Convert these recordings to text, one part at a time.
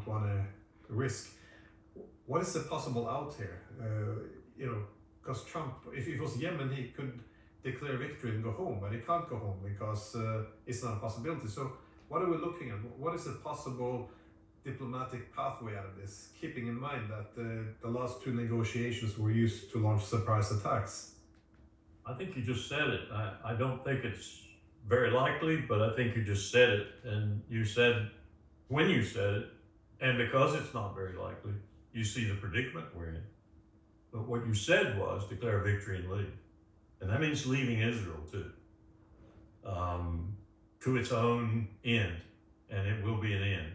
don't want to risk. What is the possible out here? Because Trump, if it was Yemen, he could declare victory and go home, but he can't go home because it's not a possibility. So what are we looking at? What is the possible diplomatic pathway out of this, keeping in mind that the last two negotiations were used to launch surprise attacks? I think you just said it. I don't think it's very likely, but I think you just said it. And you said, when you said it, and because it's not very likely, you see the predicament we're in. But what you said was declare victory and leave. And that means leaving Israel too, to its own end, and it will be an end.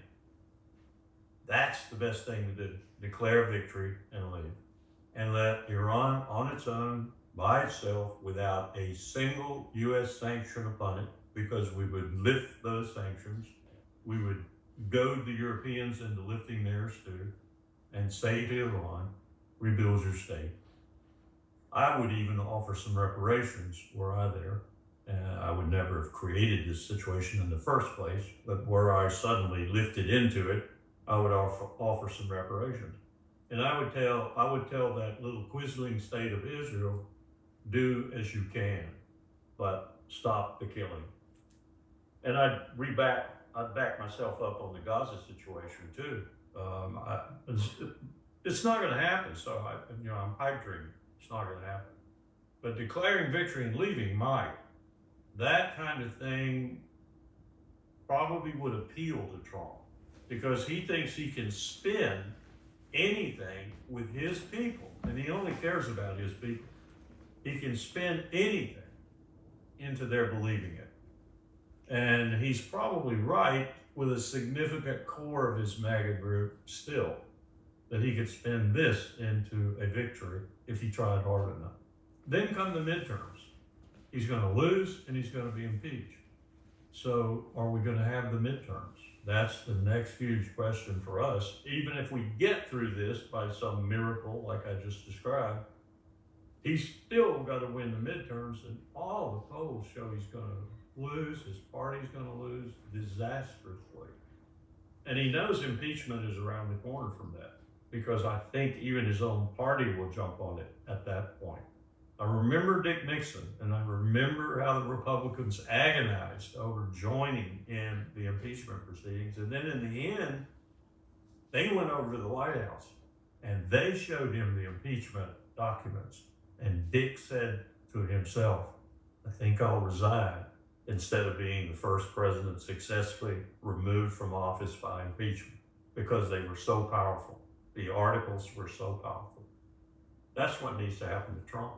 That's the best thing to do. Declare victory and leave. And let Iran on its own, by itself, without a single U.S. sanction upon it, because we would lift those sanctions. We would goad the Europeans into lifting theirs too, and say to Iran, rebuild your state. I would even offer some reparations were I there. I would never have created this situation in the first place, but were I suddenly lifted into it, I would offer some reparations. And I would tell that little quisling state of Israel, do as you can, but stop the killing. And I'd back myself up on the Gaza situation too. It's not going to happen. So I'm pipe dreaming. It's not going to happen. But declaring victory and leaving might. That kind of thing probably would appeal to Trump because he thinks he can spin anything with his people, and he only cares about his people. He can spin anything into their believing it. And he's probably right with a significant core of his MAGA group still, that he could spin this into a victory if he tried hard enough. Then come the midterms. He's going to lose and he's going to be impeached. So are we going to have the midterms? That's the next huge question for us. Even if we get through this by some miracle like I just described, he's still got to win the midterms, and all the polls show he's going to lose, his party's going to lose disastrously. And he knows impeachment is around the corner from that, because I think even his own party will jump on it at that point. I remember Dick Nixon, and I remember how the Republicans agonized over joining in the impeachment proceedings. And then in the end, they went over to the White House and they showed him the impeachment documents. And Dick said to himself, I think I'll resign, instead of being the first president successfully removed from office by impeachment, because they were so powerful. The articles were so powerful. That's what needs to happen to Trump.